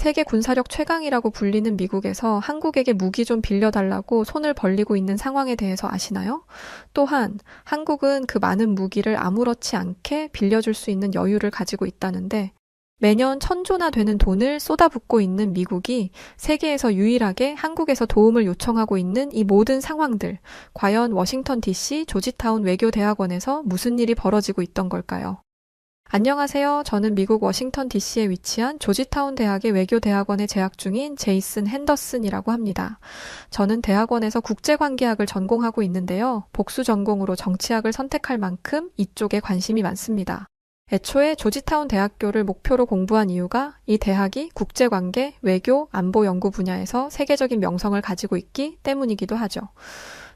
세계 군사력 최강이라고 불리는 미국에서 한국에게 무기 좀 빌려달라고 손을 벌리고 있는 상황에 대해서 아시나요? 또한 한국은 그 많은 무기를 아무렇지 않게 빌려줄 수 있는 여유를 가지고 있다는데 매년 1,000조나 되는 돈을 쏟아붓고 있는 미국이 세계에서 유일하게 한국에서 도움을 요청하고 있는 이 모든 상황들, 과연 워싱턴 DC 조지타운 외교대학원에서 무슨 일이 벌어지고 있던 걸까요? 안녕하세요. 저는 미국 워싱턴 DC에 위치한 조지타운 대학의 외교대학원에 재학 중인 제이슨 핸더슨이라고 합니다. 저는 대학원에서 국제관계학을 전공하고 있는데요. 복수 전공으로 정치학을 선택할 만큼 이쪽에 관심이 많습니다. 애초에 조지타운 대학교를 목표로 공부한 이유가 이 대학이 국제관계, 외교, 안보 연구 분야에서 세계적인 명성을 가지고 있기 때문이기도 하죠.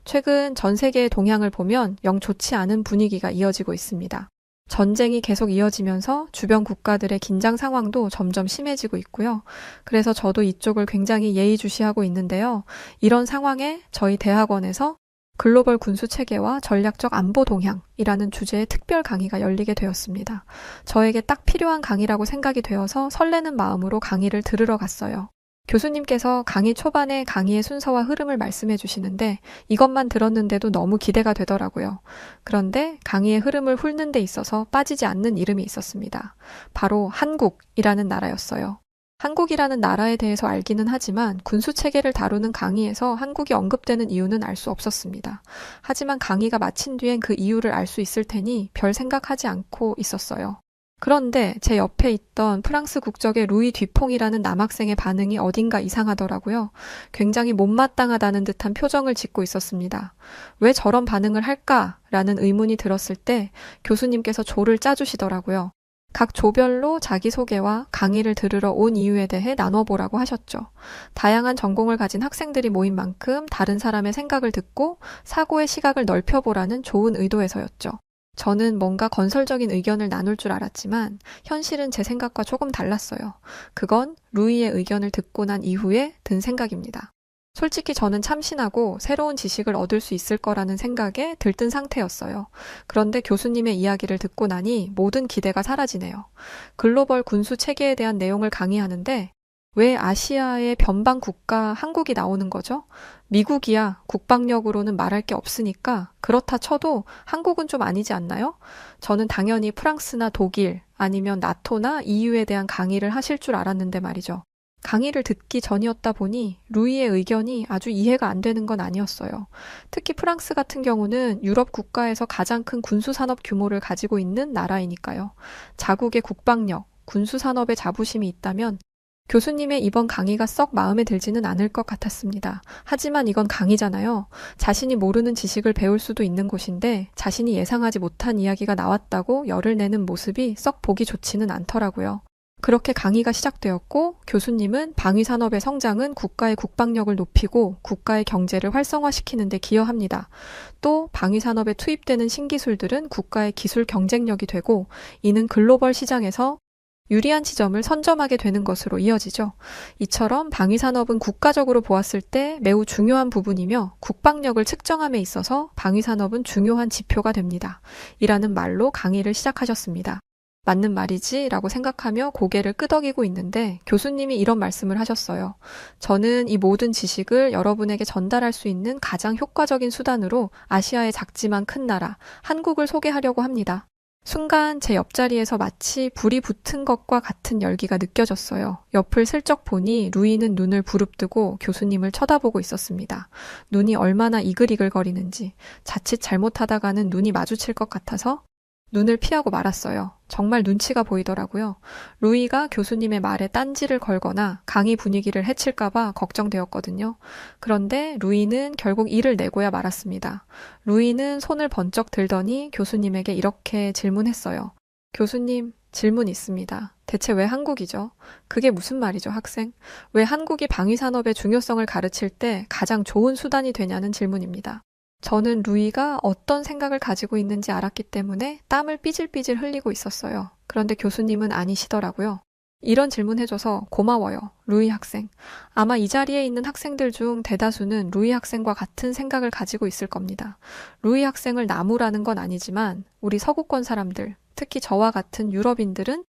최근 전 세계의 동향을 보면 영 좋지 않은 분위기가 이어지고 있습니다. 전쟁이 계속 이어지면서 주변 국가들의 긴장 상황도 점점 심해지고 있고요. 그래서 저도 이쪽을 굉장히 예의주시하고 있는데요. 이런 상황에 저희 대학원에서 글로벌 군수 체계와 전략적 안보 동향이라는 주제의 특별 강의가 열리게 되었습니다. 저에게 딱 필요한 강의라고 생각이 되어서 설레는 마음으로 강의를 들으러 갔어요. 교수님께서 강의 초반에 강의의 순서와 흐름을 말씀해 주시는데 이것만 들었는데도 너무 기대가 되더라고요. 그런데 강의의 흐름을 훑는 데 있어서 빠지지 않는 이름이 있었습니다. 바로 한국이라는 나라였어요. 한국이라는 나라에 대해서 알기는 하지만 군수체계를 다루는 강의에서 한국이 언급되는 이유는 알 수 없었습니다. 하지만 강의가 마친 뒤엔 그 이유를 알 수 있을 테니 별 생각하지 않고 있었어요. 그런데 제 옆에 있던 프랑스 국적의 루이 듀퐁이라는 남학생의 반응이 어딘가 이상하더라고요. 굉장히 못마땅하다는 듯한 표정을 짓고 있었습니다. 왜 저런 반응을 할까라는 의문이 들었을 때 교수님께서 조를 짜주시더라고요. 각 조별로 자기소개와 강의를 들으러 온 이유에 대해 나눠보라고 하셨죠. 다양한 전공을 가진 학생들이 모인 만큼 다른 사람의 생각을 듣고 사고의 시각을 넓혀보라는 좋은 의도에서였죠. 저는 뭔가 건설적인 의견을 나눌 줄 알았지만 현실은 제 생각과 조금 달랐어요. 그건 루이의 의견을 듣고 난 이후에 든 생각입니다. 솔직히 저는 참신하고 새로운 지식을 얻을 수 있을 거라는 생각에 들뜬 상태였어요. 그런데 교수님의 이야기를 듣고 나니 모든 기대가 사라지네요. 글로벌 군수 체계에 대한 내용을 강의하는데 왜 아시아의 변방 국가 한국이 나오는 거죠? 미국이야 국방력으로는 말할 게 없으니까 그렇다 쳐도 한국은 좀 아니지 않나요? 저는 당연히 프랑스나 독일 아니면 나토나 EU에 대한 강의를 하실 줄 알았는데 말이죠. 강의를 듣기 전이었다 보니 루이의 의견이 아주 이해가 안 되는 건 아니었어요. 특히 프랑스 같은 경우는 유럽 국가에서 가장 큰 군수산업 규모를 가지고 있는 나라이니까요. 자국의 국방력, 군수산업에 자부심이 있다면 교수님의 이번 강의가 썩 마음에 들지는 않을 것 같았습니다. 하지만 이건 강의잖아요. 자신이 모르는 지식을 배울 수도 있는 곳인데 자신이 예상하지 못한 이야기가 나왔다고 열을 내는 모습이 썩 보기 좋지는 않더라고요. 그렇게 강의가 시작되었고 교수님은 방위산업의 성장은 국가의 국방력을 높이고 국가의 경제를 활성화시키는 데 기여합니다. 또 방위산업에 투입되는 신기술들은 국가의 기술 경쟁력이 되고 이는 글로벌 시장에서 유리한 지점을 선점하게 되는 것으로 이어지죠. 이처럼 방위산업은 국가적으로 보았을 때 매우 중요한 부분이며 국방력을 측정함에 있어서 방위산업은 중요한 지표가 됩니다. 이라는 말로 강의를 시작하셨습니다. 맞는 말이지 라고 생각하며 고개를 끄덕이고 있는데 교수님이 이런 말씀을 하셨어요. 저는 이 모든 지식을 여러분에게 전달할 수 있는 가장 효과적인 수단으로 아시아의 작지만 큰 나라, 한국을 소개하려고 합니다. 순간 제 옆자리에서 마치 불이 붙은 것과 같은 열기가 느껴졌어요. 옆을 슬쩍 보니 루이는 눈을 부릅뜨고 교수님을 쳐다보고 있었습니다. 눈이 얼마나 이글이글거리는지 자칫 잘못하다가는 눈이 마주칠 것 같아서 눈을 피하고 말았어요. 정말 눈치가 보이더라고요. 루이가 교수님의 말에 딴지를 걸거나 강의 분위기를 해칠까봐 걱정되었거든요. 그런데 루이는 결국 이를 내고야 말았습니다. 루이는 손을 번쩍 들더니 교수님에게 이렇게 질문했어요. 교수님, 질문 있습니다. 대체 왜 한국이죠? 그게 무슨 말이죠, 학생? 왜 한국이 방위산업의 중요성을 가르칠 때 가장 좋은 수단이 되냐는 질문입니다. 저는 루이가 어떤 생각을 가지고 있는지 알았기 때문에 땀을 삐질삐질 흘리고 있었어요. 그런데 교수님은 아니시더라고요. 이런 질문 해줘서 고마워요, 루이 학생. 아마 이 자리에 있는 학생들 중 대다수는 루이 학생과 같은 생각을 가지고 있을 겁니다. 루이 학생을 나무라는 건 아니지만 우리 서구권 사람들, 특히 저와 같은 유럽인들은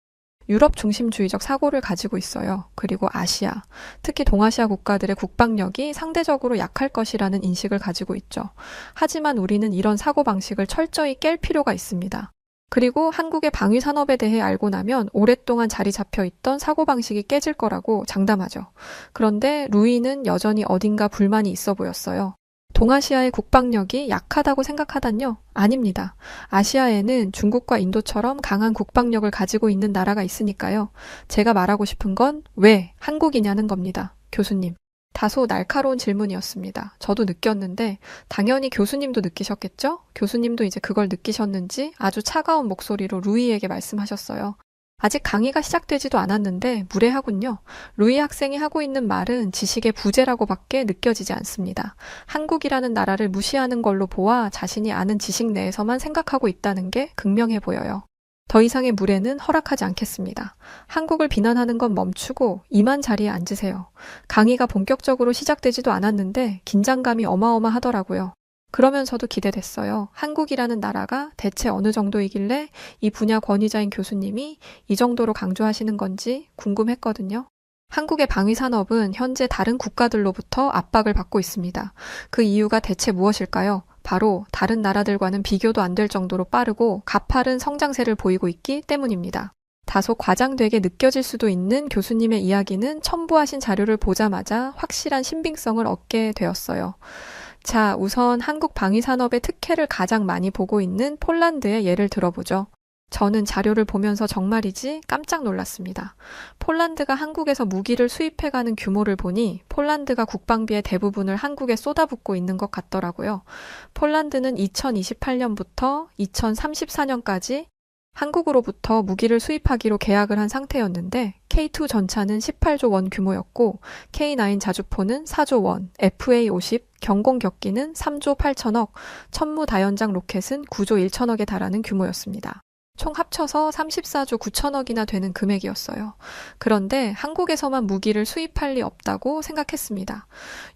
유럽 중심주의적 사고를 가지고 있어요. 그리고 아시아, 특히 동아시아 국가들의 국방력이 상대적으로 약할 것이라는 인식을 가지고 있죠. 하지만 우리는 이런 사고방식을 철저히 깰 필요가 있습니다. 그리고 한국의 방위 산업에 대해 알고 나면 오랫동안 자리 잡혀 있던 사고방식이 깨질 거라고 장담하죠. 그런데 루이는 여전히 어딘가 불만이 있어 보였어요. 동아시아의 국방력이 약하다고 생각하다뇨? 아닙니다. 아시아에는 중국과 인도처럼 강한 국방력을 가지고 있는 나라가 있으니까요. 제가 말하고 싶은 건 왜 한국이냐는 겁니다. 교수님. 다소 날카로운 질문이었습니다. 저도 느꼈는데 당연히 교수님도 느끼셨겠죠? 교수님도 이제 그걸 느끼셨는지 아주 차가운 목소리로 루이에게 말씀하셨어요. 아직 강의가 시작되지도 않았는데 무례하군요. 루이 학생이 하고 있는 말은 지식의 부재라고밖에 느껴지지 않습니다. 한국이라는 나라를 무시하는 걸로 보아 자신이 아는 지식 내에서만 생각하고 있다는 게 극명해 보여요. 더 이상의 무례는 허락하지 않겠습니다. 한국을 비난하는 건 멈추고 이만 자리에 앉으세요. 강의가 본격적으로 시작되지도 않았는데 긴장감이 어마어마하더라고요. 그러면서도 기대됐어요. 한국이라는 나라가 대체 어느 정도이길래 이 분야 권위자인 교수님이 이 정도로 강조하시는 건지 궁금했거든요. 한국의 방위산업은 현재 다른 국가들로부터 압박을 받고 있습니다. 그 이유가 대체 무엇일까요? 바로 다른 나라들과는 비교도 안 될 정도로 빠르고 가파른 성장세를 보이고 있기 때문입니다. 다소 과장되게 느껴질 수도 있는 교수님의 이야기는 첨부하신 자료를 보자마자 확실한 신빙성을 얻게 되었어요. 자, 우선 한국 방위산업의 특혜를 가장 많이 보고 있는 폴란드의 예를 들어보죠. 저는 자료를 보면서 정말이지 깜짝 놀랐습니다. 폴란드가 한국에서 무기를 수입해가는 규모를 보니 폴란드가 국방비의 대부분을 한국에 쏟아붓고 있는 것 같더라고요. 폴란드는 2028년부터 2034년까지 한국으로부터 무기를 수입하기로 계약을 한 상태였는데 K2 전차는 18조 원 규모였고 K9 자주포는 4조 원, FA50 경공격기는 3조 8천억, 천무다연장 로켓은 9조 1천억에 달하는 규모였습니다. 총 합쳐서 34조 9천억이나 되는 금액이었어요. 그런데 한국에서만 무기를 수입할 리 없다고 생각했습니다.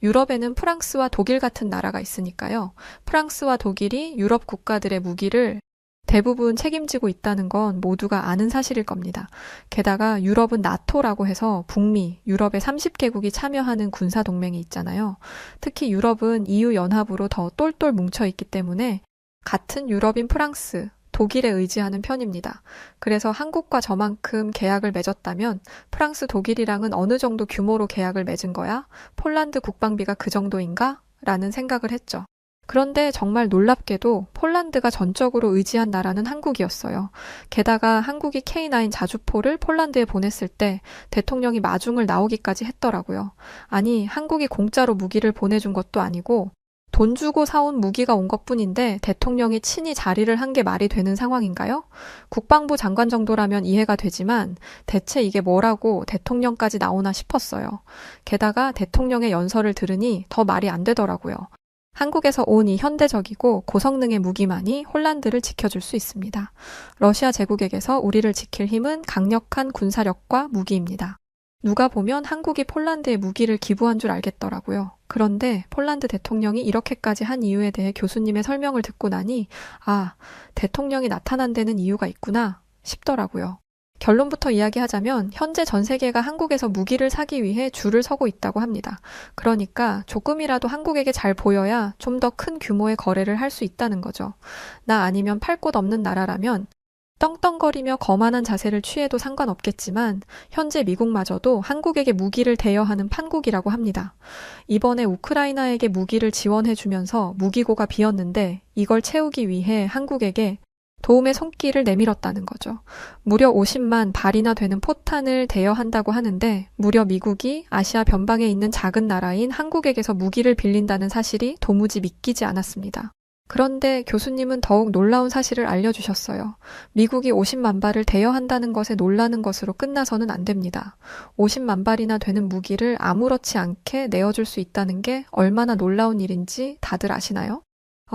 유럽에는 프랑스와 독일 같은 나라가 있으니까요. 프랑스와 독일이 유럽 국가들의 무기를 대부분 책임지고 있다는 건 모두가 아는 사실일 겁니다. 게다가 유럽은 나토라고 해서 북미, 유럽의 30개국이 참여하는 군사동맹이 있잖아요. 특히 유럽은 EU 연합으로 더 똘똘 뭉쳐있기 때문에 같은 유럽인 프랑스, 독일에 의지하는 편입니다. 그래서 한국과 저만큼 계약을 맺었다면 프랑스, 독일이랑은 어느 정도 규모로 계약을 맺은 거야? 폴란드 국방비가 그 정도인가? 라는 생각을 했죠. 그런데 정말 놀랍게도 폴란드가 전적으로 의지한 나라는 한국이었어요. 게다가 한국이 K9 자주포를 폴란드에 보냈을 때 대통령이 마중을 나오기까지 했더라고요. 아니, 한국이 공짜로 무기를 보내준 것도 아니고 돈 주고 사온 무기가 온 것뿐인데 대통령이 친히 자리를 한 게 말이 되는 상황인가요? 국방부 장관 정도라면 이해가 되지만 대체 이게 뭐라고 대통령까지 나오나 싶었어요. 게다가 대통령의 연설을 들으니 더 말이 안 되더라고요. 한국에서 온 이 현대적이고 고성능의 무기만이 홀란드를 지켜줄 수 있습니다. 러시아 제국에게서 우리를 지킬 힘은 강력한 군사력과 무기입니다. 누가 보면 한국이 폴란드에 무기를 기부한 줄 알겠더라고요. 그런데 폴란드 대통령이 이렇게까지 한 이유에 대해 교수님의 설명을 듣고 나니 아, 대통령이 나타난 데는 이유가 있구나 싶더라고요. 결론부터 이야기하자면 현재 전 세계가 한국에서 무기를 사기 위해 줄을 서고 있다고 합니다. 그러니까 조금이라도 한국에게 잘 보여야 좀 더 큰 규모의 거래를 할 수 있다는 거죠. 나 아니면 팔 곳 없는 나라라면 떵떵거리며 거만한 자세를 취해도 상관없겠지만 현재 미국마저도 한국에게 무기를 대여하는 판국이라고 합니다. 이번에 우크라이나에게 무기를 지원해주면서 무기고가 비었는데 이걸 채우기 위해 한국에게 도움의 손길을 내밀었다는 거죠. 무려 50만 발이나 되는 포탄을 대여한다고 하는데 무려 미국이 아시아 변방에 있는 작은 나라인 한국에게서 무기를 빌린다는 사실이 도무지 믿기지 않았습니다. 그런데 교수님은 더욱 놀라운 사실을 알려주셨어요. 미국이 50만 발을 대여한다는 것에 놀라는 것으로 끝나서는 안 됩니다. 50만 발이나 되는 무기를 아무렇지 않게 내어줄 수 있다는 게 얼마나 놀라운 일인지 다들 아시나요?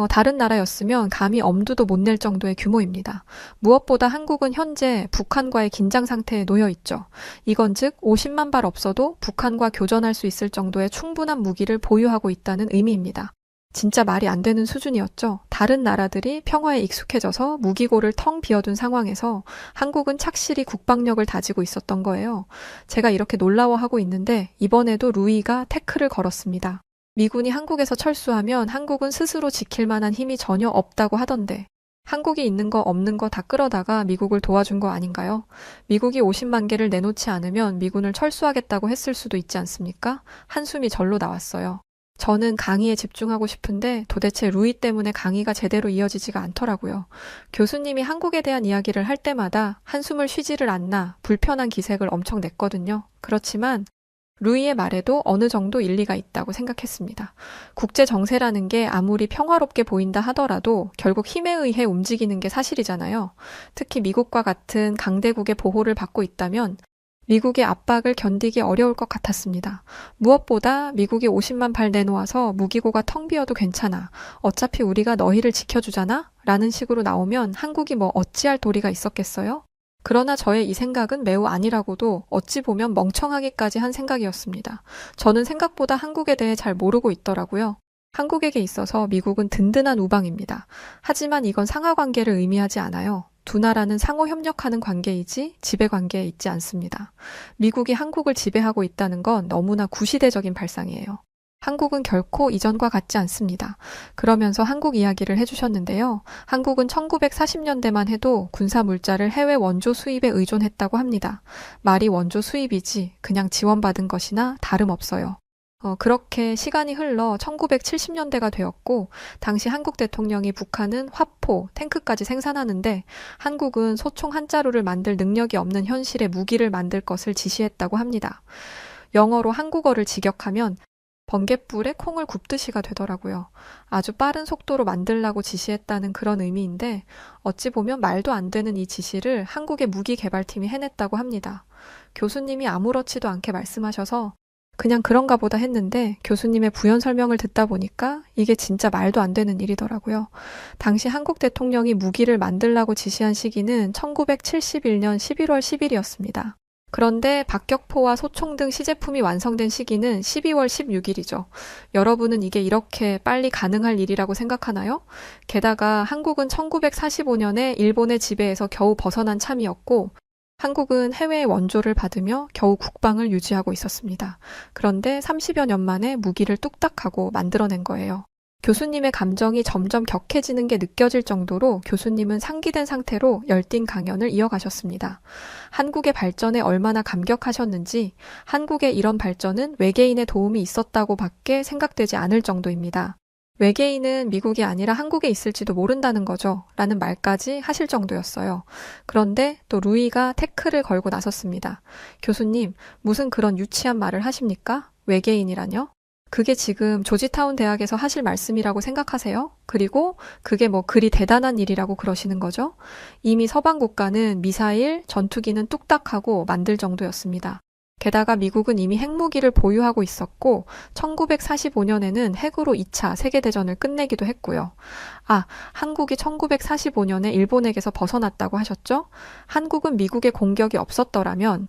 다른 나라였으면 감히 엄두도 못 낼 정도의 규모입니다. 무엇보다 한국은 현재 북한과의 긴장 상태에 놓여 있죠. 이건 즉 50만 발 없어도 북한과 교전할 수 있을 정도의 충분한 무기를 보유하고 있다는 의미입니다. 진짜 말이 안 되는 수준이었죠. 다른 나라들이 평화에 익숙해져서 무기고를 텅 비워둔 상황에서 한국은 착실히 국방력을 다지고 있었던 거예요. 제가 이렇게 놀라워하고 있는데 이번에도 루이가 태클을 걸었습니다. 미군이 한국에서 철수하면 한국은 스스로 지킬 만한 힘이 전혀 없다고 하던데 한국이 있는 거 없는 거 다 끌어다가 미국을 도와준 거 아닌가요? 미국이 50만 개를 내놓지 않으면 미군을 철수하겠다고 했을 수도 있지 않습니까? 한숨이 절로 나왔어요. 저는 강의에 집중하고 싶은데 도대체 루이 때문에 강의가 제대로 이어지지가 않더라고요. 교수님이 한국에 대한 이야기를 할 때마다 한숨을 쉬지를 않나 불편한 기색을 엄청 냈거든요. 그렇지만 루이의 말에도 어느 정도 일리가 있다고 생각했습니다. 국제 정세라는 게 아무리 평화롭게 보인다 하더라도 결국 힘에 의해 움직이는 게 사실이잖아요. 특히 미국과 같은 강대국의 보호를 받고 있다면 미국의 압박을 견디기 어려울 것 같았습니다. 무엇보다 미국이 50만 발 내놓아서 무기고가 텅 비어도 괜찮아. 어차피 우리가 너희를 지켜주잖아? 라는 식으로 나오면 한국이 뭐 어찌할 도리가 있었겠어요? 그러나 저의 이 생각은 매우 아니라고도 어찌 보면 멍청하기까지 한 생각이었습니다. 저는 생각보다 한국에 대해 잘 모르고 있더라고요. 한국에게 있어서 미국은 든든한 우방입니다. 하지만 이건 상하관계를 의미하지 않아요. 두 나라는 상호 협력하는 관계이지 지배 관계에 있지 않습니다. 미국이 한국을 지배하고 있다는 건 너무나 구시대적인 발상이에요. 한국은 결코 이전과 같지 않습니다. 그러면서 한국 이야기를 해주셨는데요. 한국은 1940년대만 해도 군사 물자를 해외 원조 수입에 의존했다고 합니다. 말이 원조 수입이지 그냥 지원받은 것이나 다름없어요. 그렇게 시간이 흘러 1970년대가 되었고 당시 한국 대통령이 북한은 화포, 탱크까지 생산하는데 한국은 소총 한 자루를 만들 능력이 없는 현실에 무기를 만들 것을 지시했다고 합니다. 영어로 한국어를 직역하면 번갯불에 콩을 굽듯이가 되더라고요. 아주 빠른 속도로 만들라고 지시했다는 그런 의미인데 어찌 보면 말도 안 되는 이 지시를 한국의 무기개발팀이 해냈다고 합니다. 교수님이 아무렇지도 않게 말씀하셔서 그냥 그런가 보다 했는데 교수님의 부연 설명을 듣다 보니까 이게 진짜 말도 안 되는 일이더라고요. 당시 한국 대통령이 무기를 만들라고 지시한 시기는 1971년 11월 10일이었습니다. 그런데 박격포와 소총 등 시제품이 완성된 시기는 12월 16일이죠. 여러분은 이게 이렇게 빨리 가능할 일이라고 생각하나요? 게다가 한국은 1945년에 일본의 지배에서 겨우 벗어난 참이었고 한국은 해외의 원조를 받으며 겨우 국방을 유지하고 있었습니다. 그런데 30여 년 만에 무기를 뚝딱하고 만들어낸 거예요. 교수님의 감정이 점점 격해지는 게 느껴질 정도로 교수님은 상기된 상태로 열띤 강연을 이어가셨습니다. 한국의 발전에 얼마나 감격하셨는지 한국의 이런 발전은 외계인의 도움이 있었다고 밖에 생각되지 않을 정도입니다. 외계인은 미국이 아니라 한국에 있을지도 모른다는 거죠. 라는 말까지 하실 정도였어요. 그런데 또 루이가 태클을 걸고 나섰습니다. 교수님, 무슨 그런 유치한 말을 하십니까? 외계인이라뇨? 그게 지금 조지타운 대학에서 하실 말씀이라고 생각하세요? 그리고 그게 뭐 그리 대단한 일이라고 그러시는 거죠? 이미 서방 국가는 미사일, 전투기는 뚝딱하고 만들 정도였습니다. 게다가 미국은 이미 핵무기를 보유하고 있었고 1945년에는 핵으로 2차 세계대전을 끝내기도 했고요. 한국이 1945년에 일본에게서 벗어났다고 하셨죠? 한국은 미국의 공격이 없었더라면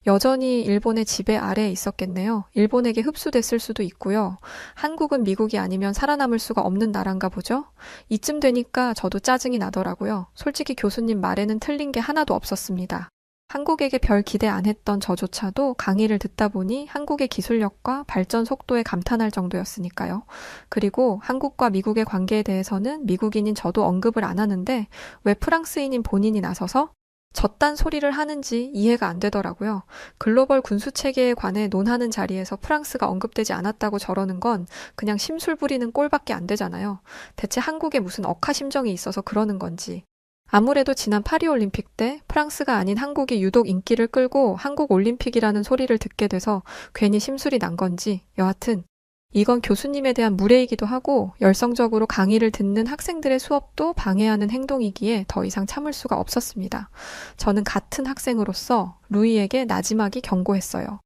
여전히 일본의 지배 아래에 있었겠네요. 일본에게 흡수됐을 수도 있고요. 한국은 미국이 아니면 살아남을 수가 없는 나라인가 보죠? 이쯤 되니까 저도 짜증이 나더라고요. 솔직히 교수님 말에는 틀린 게 하나도 없었습니다. 한국에게 별 기대 안 했던 저조차도 강의를 듣다 보니 한국의 기술력과 발전 속도에 감탄할 정도였으니까요. 그리고 한국과 미국의 관계에 대해서는 미국인인 저도 언급을 안 하는데 왜 프랑스인인 본인이 나서서 저딴 소리를 하는지 이해가 안 되더라고요. 글로벌 군수체계에 관해 논하는 자리에서 프랑스가 언급되지 않았다고 저러는 건 그냥 심술 부리는 꼴밖에 안 되잖아요. 대체 한국에 무슨 억하심정이 있어서 그러는 건지. 아무래도 지난 파리올림픽 때 프랑스가 아닌 한국이 유독 인기를 끌고 한국 올림픽이라는 소리를 듣게 돼서 괜히 심술이 난 건지 여하튼 이건 교수님에 대한 무례이기도 하고 열성적으로 강의를 듣는 학생들의 수업도 방해하는 행동이기에 더 이상 참을 수가 없었습니다. 저는 같은 학생으로서 루이에게 나지막이 경고했어요.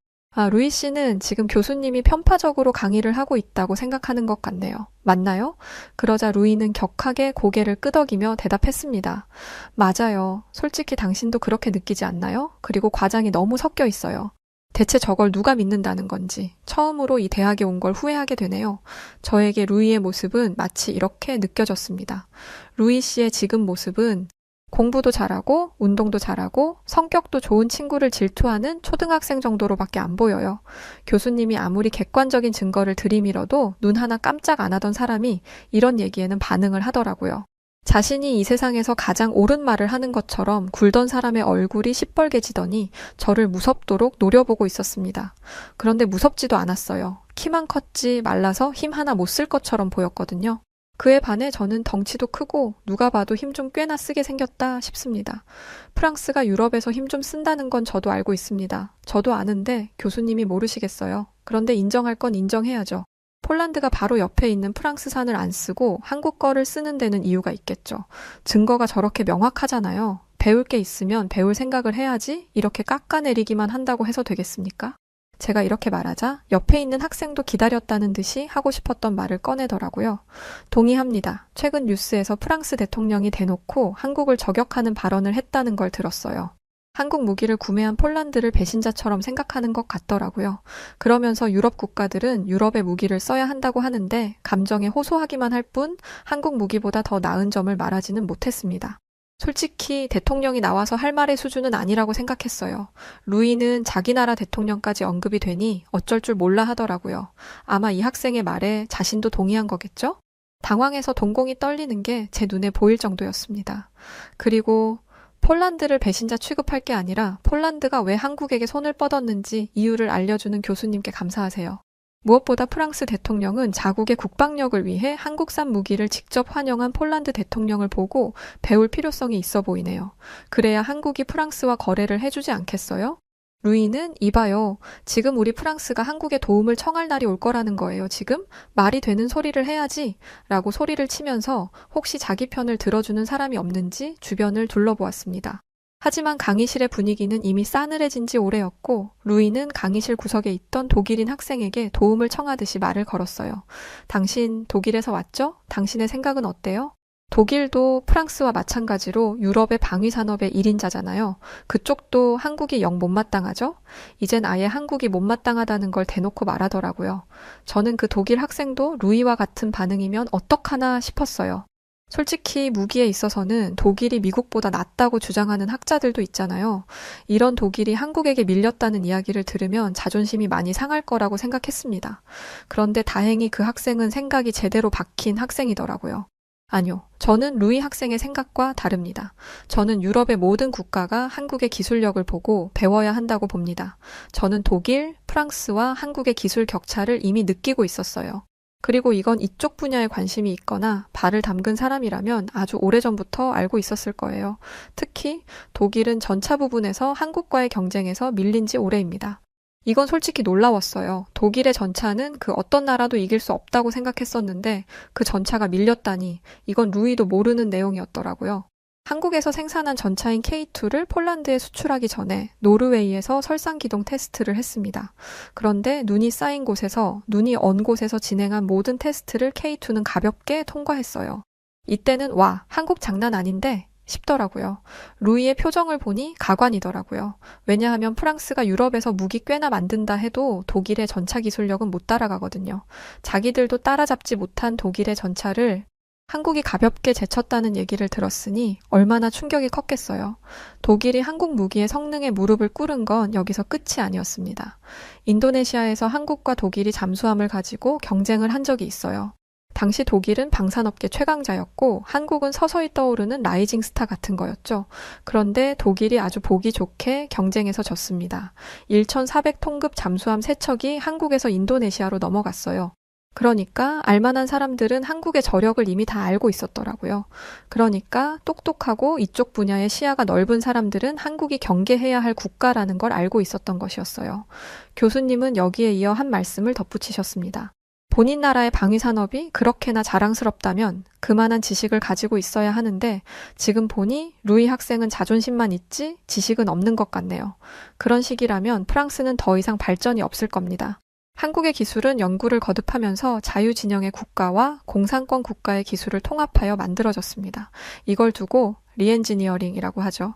루이 씨는 지금 교수님이 편파적으로 강의를 하고 있다고 생각하는 것 같네요. 맞나요? 그러자 루이는 격하게 고개를 끄덕이며 대답했습니다. 맞아요. 솔직히 당신도 그렇게 느끼지 않나요? 그리고 과장이 너무 섞여 있어요. 대체 저걸 누가 믿는다는 건지 처음으로 이 대학에 온 걸 후회하게 되네요. 저에게 루이의 모습은 마치 이렇게 느껴졌습니다. 루이 씨의 지금 모습은 공부도 잘하고 운동도 잘하고 성격도 좋은 친구를 질투하는 초등학생 정도로밖에 안 보여요. 교수님이 아무리 객관적인 증거를 들이밀어도 눈 하나 깜짝 안 하던 사람이 이런 얘기에는 반응을 하더라고요. 자신이 이 세상에서 가장 옳은 말을 하는 것처럼 굴던 사람의 얼굴이 시뻘개지더니 저를 무섭도록 노려보고 있었습니다. 그런데 무섭지도 않았어요. 키만 컸지 말라서 힘 하나 못 쓸 것처럼 보였거든요. 그에 반해 저는 덩치도 크고 누가 봐도 힘 좀 꽤나 쓰게 생겼다 싶습니다. 프랑스가 유럽에서 힘 좀 쓴다는 건 저도 알고 있습니다. 저도 아는데 교수님이 모르시겠어요. 그런데 인정할 건 인정해야죠. 폴란드가 바로 옆에 있는 프랑스산을 안 쓰고 한국 거를 쓰는 데는 이유가 있겠죠. 증거가 저렇게 명확하잖아요. 배울 게 있으면 배울 생각을 해야지 이렇게 깎아내리기만 한다고 해서 되겠습니까? 제가 이렇게 말하자 옆에 있는 학생도 기다렸다는 듯이 하고 싶었던 말을 꺼내더라고요. 동의합니다. 최근 뉴스에서 프랑스 대통령이 대놓고 한국을 저격하는 발언을 했다는 걸 들었어요. 한국 무기를 구매한 폴란드를 배신자처럼 생각하는 것 같더라고요. 그러면서 유럽 국가들은 유럽의 무기를 써야 한다고 하는데 감정에 호소하기만 할 뿐 한국 무기보다 더 나은 점을 말하지는 못했습니다. 솔직히 대통령이 나와서 할 말의 수준은 아니라고 생각했어요. 루이는 자기 나라 대통령까지 언급이 되니 어쩔 줄 몰라 하더라고요. 아마 이 학생의 말에 자신도 동의한 거겠죠? 당황해서 동공이 떨리는 게 제 눈에 보일 정도였습니다. 그리고 폴란드를 배신자 취급할 게 아니라 폴란드가 왜 한국에게 손을 뻗었는지 이유를 알려주는 교수님께 감사하세요. 무엇보다 프랑스 대통령은 자국의 국방력을 위해 한국산 무기를 직접 환영한 폴란드 대통령을 보고 배울 필요성이 있어 보이네요. 그래야 한국이 프랑스와 거래를 해주지 않겠어요? 루이는 이봐요. 지금 우리 프랑스가 한국에 도움을 청할 날이 올 거라는 거예요. 지금 말이 되는 소리를 해야지 라고 소리를 치면서 혹시 자기 편을 들어주는 사람이 없는지 주변을 둘러보았습니다. 하지만 강의실의 분위기는 이미 싸늘해진 지 오래였고 루이는 강의실 구석에 있던 독일인 학생에게 도움을 청하듯이 말을 걸었어요. 당신 독일에서 왔죠? 당신의 생각은 어때요? 독일도 프랑스와 마찬가지로 유럽의 방위산업의 1인자잖아요. 그쪽도 한국이 영 못마땅하죠? 이젠 아예 한국이 못마땅하다는 걸 대놓고 말하더라고요. 저는 그 독일 학생도 루이와 같은 반응이면 어떡하나 싶었어요. 솔직히 무기에 있어서는 독일이 미국보다 낫다고 주장하는 학자들도 있잖아요. 이런 독일이 한국에게 밀렸다는 이야기를 들으면 자존심이 많이 상할 거라고 생각했습니다. 그런데 다행히 그 학생은 생각이 제대로 박힌 학생이더라고요. 아니요. 저는 루이 학생의 생각과 다릅니다. 저는 유럽의 모든 국가가 한국의 기술력을 보고 배워야 한다고 봅니다. 저는 독일, 프랑스와 한국의 기술 격차를 이미 느끼고 있었어요. 그리고 이건 이쪽 분야에 관심이 있거나 발을 담근 사람이라면 아주 오래전부터 알고 있었을 거예요. 특히 독일은 전차 부분에서 한국과의 경쟁에서 밀린 지 오래입니다. 이건 솔직히 놀라웠어요. 독일의 전차는 그 어떤 나라도 이길 수 없다고 생각했었는데 그 전차가 밀렸다니 이건 루이도 모르는 내용이었더라고요. 한국에서 생산한 전차인 K2를 폴란드에 수출하기 전에 노르웨이에서 설상기동 테스트를 했습니다. 그런데 눈이 쌓인 곳에서, 눈이 언 곳에서 진행한 모든 테스트를 K2는 가볍게 통과했어요. 이때는 와, 한국 장난 아닌데 싶더라고요. 루이의 표정을 보니 가관이더라고요. 왜냐하면 프랑스가 유럽에서 무기 꽤나 만든다 해도 독일의 전차 기술력은 못 따라가거든요. 자기들도 따라잡지 못한 독일의 전차를 한국이 가볍게 제쳤다는 얘기를 들었으니 얼마나 충격이 컸겠어요. 독일이 한국 무기의 성능에 무릎을 꿇은 건 여기서 끝이 아니었습니다. 인도네시아에서 한국과 독일이 잠수함을 가지고 경쟁을 한 적이 있어요. 당시 독일은 방산업계 최강자였고 한국은 서서히 떠오르는 라이징 스타 같은 거였죠. 그런데 독일이 아주 보기 좋게 경쟁에서 졌습니다. 1,400톤급 잠수함 3척이 한국에서 인도네시아로 넘어갔어요. 그러니까 알만한 사람들은 한국의 저력을 이미 다 알고 있었더라고요. 그러니까 똑똑하고 이쪽 분야의 시야가 넓은 사람들은 한국이 경계해야 할 국가라는 걸 알고 있었던 것이었어요. 교수님은 여기에 이어 한 말씀을 덧붙이셨습니다. 본인 나라의 방위산업이 그렇게나 자랑스럽다면 그만한 지식을 가지고 있어야 하는데 지금 보니 루이 학생은 자존심만 있지 지식은 없는 것 같네요. 그런 식이라면 프랑스는 더 이상 발전이 없을 겁니다. 한국의 기술은 연구를 거듭하면서 자유진영의 국가와 공산권 국가의 기술을 통합하여 만들어졌습니다. 이걸 두고 리엔지니어링이라고 하죠.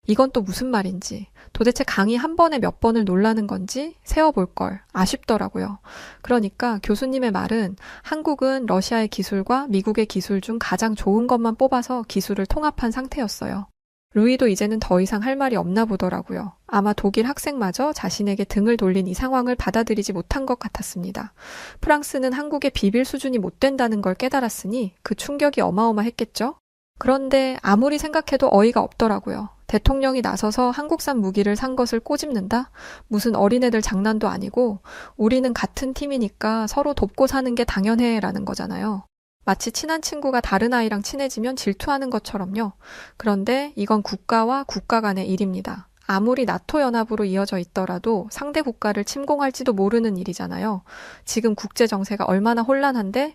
이건 또 무슨 말인지, 도대체 강의 한 번에 몇 번을 놀라는 건지 세어볼 걸 아쉽더라고요. 그러니까 교수님의 말은 한국은 러시아의 기술과 미국의 기술 중 가장 좋은 것만 뽑아서 기술을 통합한 상태였어요. 루이도 이제는 더 이상 할 말이 없나 보더라고요. 아마 독일 학생마저 자신에게 등을 돌린 이 상황을 받아들이지 못한 것 같았습니다. 프랑스는 한국의 비빌 수준이 못 된다는 걸 깨달았으니 그 충격이 어마어마했겠죠? 그런데 아무리 생각해도 어이가 없더라고요. 대통령이 나서서 한국산 무기를 산 것을 꼬집는다? 무슨 어린애들 장난도 아니고 우리는 같은 팀이니까 서로 돕고 사는 게 당연해 라는 거잖아요. 마치 친한 친구가 다른 아이랑 친해지면 질투하는 것처럼요. 그런데 이건 국가와 국가 간의 일입니다. 아무리 나토 연합으로 이어져 있더라도 상대 국가를 침공할지도 모르는 일이잖아요. 지금 국제 정세가 얼마나 혼란한데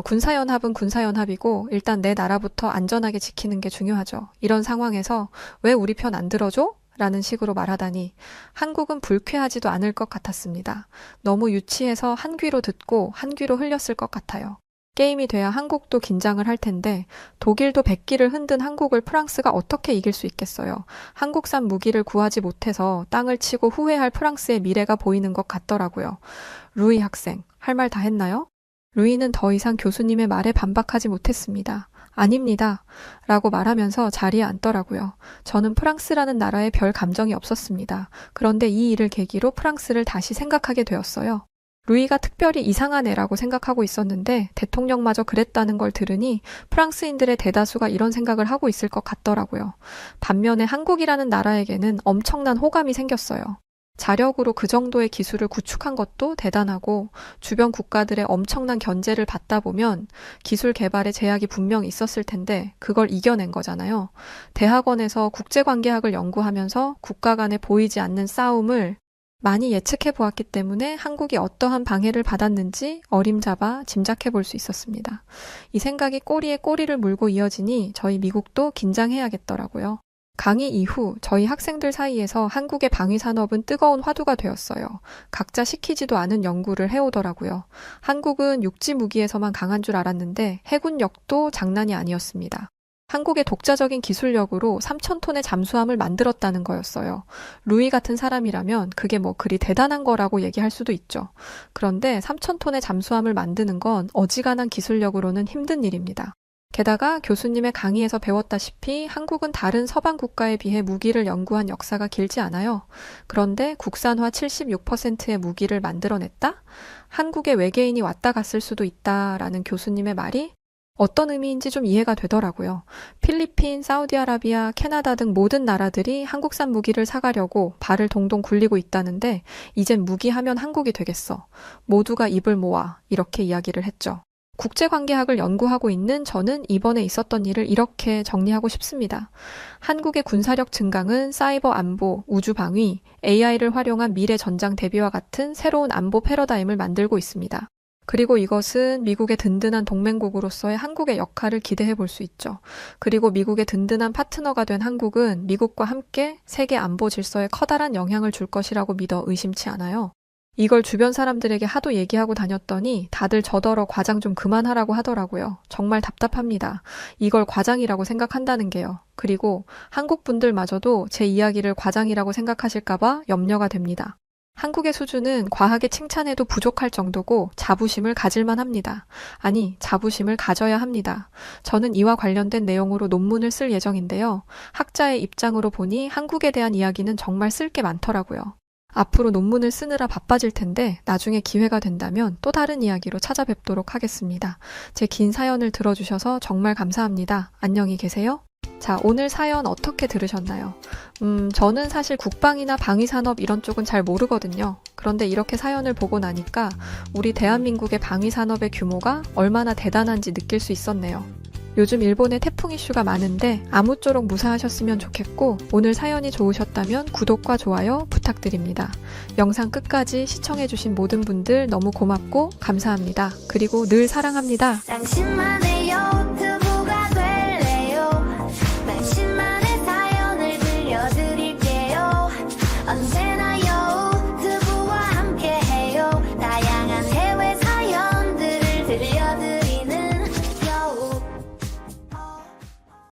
군사연합은 군사연합이고 일단 내 나라부터 안전하게 지키는 게 중요하죠. 이런 상황에서 왜 우리 편 안 들어줘? 라는 식으로 말하다니 한국은 불쾌하지도 않을 것 같았습니다. 너무 유치해서 한 귀로 듣고 한 귀로 흘렸을 것 같아요. 게임이 돼야 한국도 긴장을 할 텐데 독일도 백기를 흔든 한국을 프랑스가 어떻게 이길 수 있겠어요. 한국산 무기를 구하지 못해서 땅을 치고 후회할 프랑스의 미래가 보이는 것 같더라고요. 루이 학생, 할 말 다 했나요? 루이는 더 이상 교수님의 말에 반박하지 못했습니다. 아닙니다. 라고 말하면서 자리에 앉더라고요. 저는 프랑스라는 나라에 별 감정이 없었습니다. 그런데 이 일을 계기로 프랑스를 다시 생각하게 되었어요. 루이가 특별히 이상한 애라고 생각하고 있었는데 대통령마저 그랬다는 걸 들으니 프랑스인들의 대다수가 이런 생각을 하고 있을 것 같더라고요. 반면에 한국이라는 나라에게는 엄청난 호감이 생겼어요. 자력으로 그 정도의 기술을 구축한 것도 대단하고 주변 국가들의 엄청난 견제를 받다 보면 기술 개발에 제약이 분명 있었을 텐데 그걸 이겨낸 거잖아요. 대학원에서 국제관계학을 연구하면서 국가 간에 보이지 않는 싸움을 많이 예측해 보았기 때문에 한국이 어떠한 방해를 받았는지 어림잡아 짐작해 볼 수 있었습니다. 이 생각이 꼬리에 꼬리를 물고 이어지니 저희 미국도 긴장해야겠더라고요. 강의 이후 저희 학생들 사이에서 한국의 방위산업은 뜨거운 화두가 되었어요. 각자 시키지도 않은 연구를 해오더라고요. 한국은 육지 무기에서만 강한 줄 알았는데 해군력도 장난이 아니었습니다. 한국의 독자적인 기술력으로 3,000톤의 잠수함을 만들었다는 거였어요. 루이 같은 사람이라면 그게 뭐 그리 대단한 거라고 얘기할 수도 있죠. 그런데 3,000톤의 잠수함을 만드는 건 어지간한 기술력으로는 힘든 일입니다. 게다가 교수님의 강의에서 배웠다시피 한국은 다른 서방 국가에 비해 무기를 연구한 역사가 길지 않아요. 그런데 국산화 76%의 무기를 만들어냈다? 한국에 외계인이 왔다 갔을 수도 있다라는 교수님의 말이 어떤 의미인지 좀 이해가 되더라고요. 필리핀, 사우디아라비아, 캐나다 등 모든 나라들이 한국산 무기를 사가려고 발을 동동 굴리고 있다는데 이젠 무기하면 한국이 되겠어. 모두가 입을 모아 이렇게 이야기를 했죠. 국제관계학을 연구하고 있는 저는 이번에 있었던 일을 이렇게 정리하고 싶습니다. 한국의 군사력 증강은 사이버 안보, 우주 방위, AI를 활용한 미래 전장 대비와 같은 새로운 안보 패러다임을 만들고 있습니다. 그리고 이것은 미국의 든든한 동맹국으로서의 한국의 역할을 기대해 볼 수 있죠. 그리고 미국의 든든한 파트너가 된 한국은 미국과 함께 세계 안보 질서에 커다란 영향을 줄 것이라고 믿어 의심치 않아요. 이걸 주변 사람들에게 하도 얘기하고 다녔더니 다들 저더러 과장 좀 그만하라고 하더라고요. 정말 답답합니다. 이걸 과장이라고 생각한다는 게요. 그리고 한국 분들마저도 제 이야기를 과장이라고 생각하실까봐 염려가 됩니다. 한국의 수준은 과하게 칭찬해도 부족할 정도고 자부심을 가질만 합니다. 아니, 자부심을 가져야 합니다. 저는 이와 관련된 내용으로 논문을 쓸 예정인데요. 학자의 입장으로 보니 한국에 대한 이야기는 정말 쓸 게 많더라고요. 앞으로 논문을 쓰느라 바빠질 텐데 나중에 기회가 된다면 또 다른 이야기로 찾아뵙도록 하겠습니다. 제 긴 사연을 들어주셔서 정말 감사합니다. 안녕히 계세요. 자, 오늘 사연 어떻게 들으셨나요? 저는 사실 국방이나 방위산업 이런 쪽은 잘 모르거든요. 그런데 이렇게 사연을 보고 나니까 우리 대한민국의 방위산업의 규모가 얼마나 대단한지 느낄 수 있었네요. 요즘 일본에 태풍 이슈가 많은데 아무쪼록 무사하셨으면 좋겠고 오늘 사연이 좋으셨다면 구독과 좋아요 부탁드립니다. 영상 끝까지 시청해주신 모든 분들 너무 고맙고 감사합니다. 그리고 늘 사랑합니다. 당신만의 요트